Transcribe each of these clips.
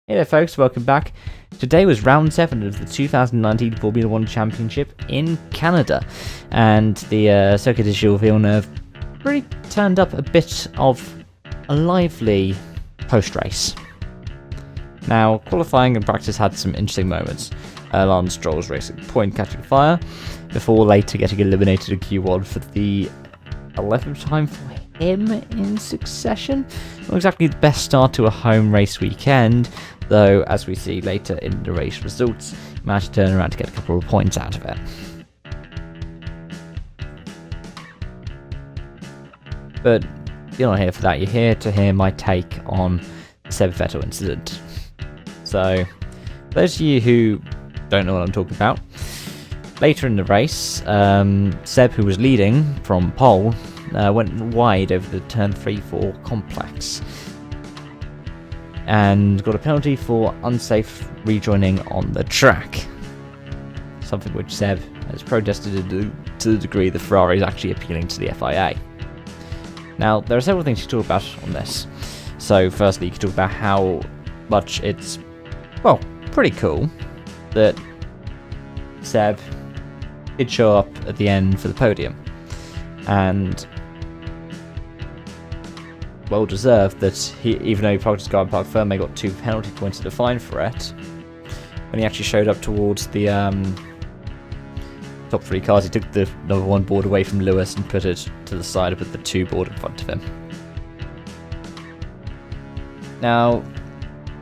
Hey there folks, welcome back. Today was round 7 of the 2019 Formula 1 Championship in Canada, and the Circuit de Gilles Villeneuve really turned up a bit of a lively post-race. Now, qualifying and practice had some interesting moments. Lance Stroll was racing point catching fire, before later getting eliminated in Q1 for the 11th time for him in succession. Not exactly the best start to a home race weekend, though as we see later in the race results, he managed to turn around to get a couple of points out of it. But you're not here for that, you're here to hear my take on the Seb Vettel incident. So, for those of you who don't know what I'm talking about, later in the race, Seb, who was leading from pole, went wide over the turn 3-4 complex and got a penalty for unsafe rejoining on the track. Something which Seb has protested to the degree that Ferrari is actually appealing to the FIA. Now, there are several things to talk about on this. So, firstly, you can talk about how much it's, well, pretty cool that Seb did show up at the end for the podium. And well deserved that he, even though he parked his car in Parc Ferme, got 2 penalty points to define for it. When he actually showed up towards the top 3 cars, he took the number 1 board away from Lewis and put it to the side with the 2 board in front of him. Now,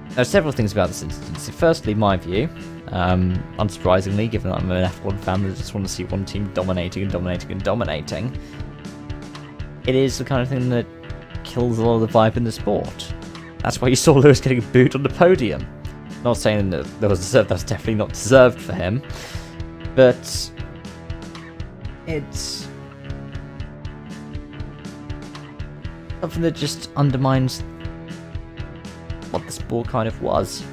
there are several things about this incident. So firstly, my view, unsurprisingly, given I'm an F1 fan that just want to see one team dominating and dominating and dominating, it is the kind of thing that kills a lot of the vibe in the sport. That's why you saw Lewis getting booed on the podium. Not saying that that's definitely not deserved for him, but it's something that just undermines what the sport kind of was.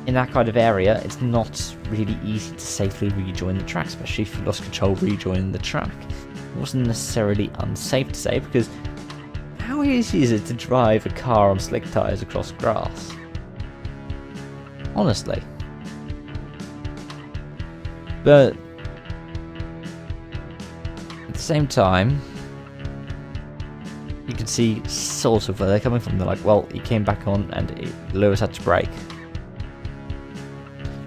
In that kind of area, it's not really easy to safely rejoin the track, especially if you lost control rejoining the track. It wasn't necessarily unsafe to say, because how easy is it to drive a car on slick tyres across grass? Honestly. But at the same time, you can see sort of where they're coming from. They're like, well, he came back on and Lewis had to brake.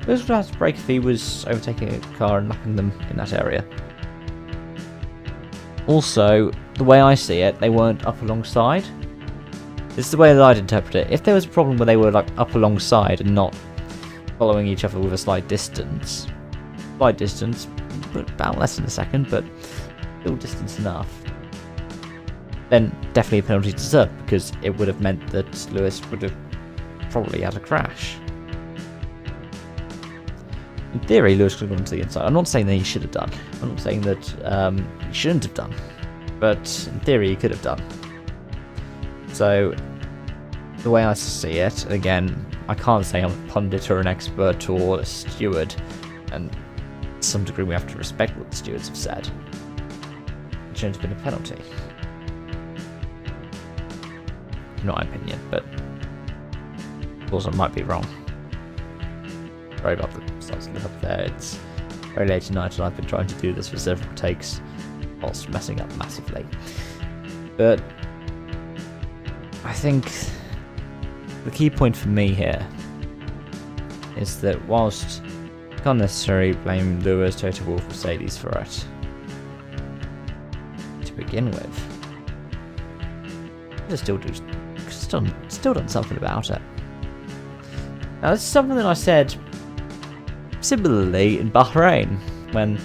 Lewis would have to brake if he was overtaking a car and lapping them in that area. Also, the way I see it, they weren't up alongside. This is the way that I'd interpret it. If there was a problem where they were like up alongside and not following each other with a slight distance, but about less than a second, but still distance enough, then definitely a penalty deserved, because it would have meant that Lewis would have probably had a crash. In theory, Lewis could have gone to the inside. I'm not saying that he should have done. I'm not saying that he shouldn't have done. But in theory, he could have done. So, the way I see it, again, I can't say I'm a pundit or an expert or a steward. And to some degree, we have to respect what the stewards have said. It shouldn't have been a penalty. In my opinion, but of course I might be wrong. Sorry about the slightly up there. It's very late at night and I've been trying to do this for several takes whilst messing up massively. But I think the key point for me here is that whilst you can't necessarily blame Lewis, Toto Wolff, Mercedes for it to begin with, they still done something about it. Now, this is something that I said similarly in Bahrain when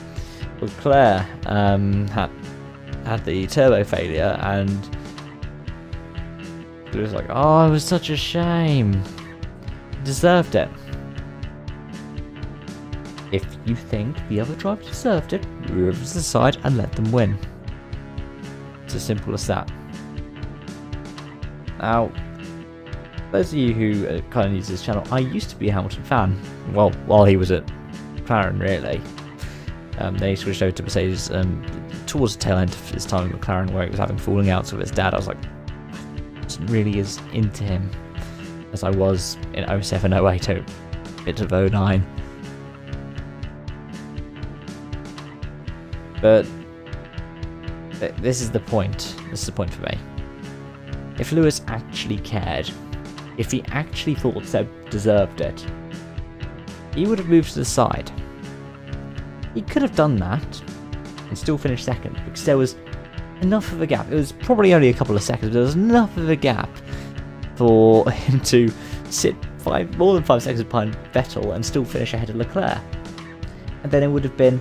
Leclerc had the turbo failure, and it was like, oh, it was such a shame. He deserved it. If you think the other driver deserved it, move to the side and let them win. It's as simple as that. Now, those of you who kind of use this channel, I used to be a Hamilton fan. Well, while he was at McLaren, really. Then he switched over to Mercedes towards the tail end of his time at McLaren, where he was having falling outs with his dad. I was like, I wasn't really as into him as I was in 07, 08, a bit of 09. But this is the point. This is the point for me. If Lewis actually cared, if he actually thought Seb deserved it, he would have moved to the side. He could have done that and still finished second, because there was enough of a gap. It was probably only a couple of seconds, but there was enough of a gap for him to sit more than 5 seconds behind Vettel and still finish ahead of Leclerc. And then it would have been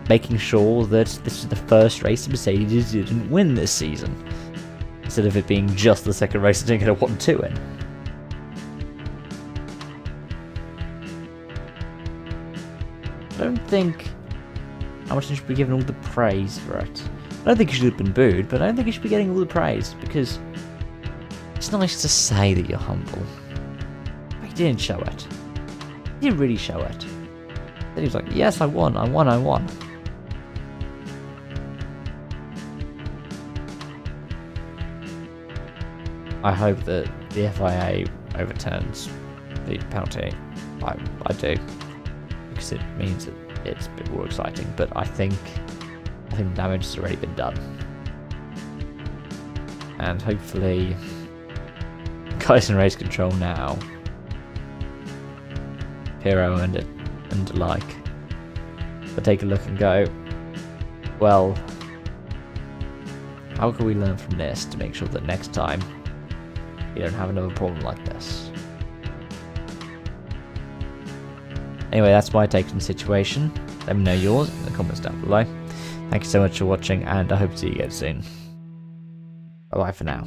making sure that this is the first race Mercedes didn't win this season, instead of it being just the second race that didn't get a 1-2 in. I don't think Hamilton should be given all the praise for it. I don't think he should have been booed, but I don't think he should be getting all the praise, because it's nice to say that you're humble. But he didn't show it. He didn't really show it. Then he was like, yes, I won. I hope that the FIA overturns the penalty. I do. Because it means that it's a bit more exciting, but I think damage has already been done. And hopefully guys in race control now, Hero and the like, but take a look and go, well, how can we learn from this to make sure that next time we don't have another problem like this? Anyway, that's my take on the situation. Let me know yours in the comments down below. Thank you so much for watching, and I hope to see you again soon. Bye bye for now.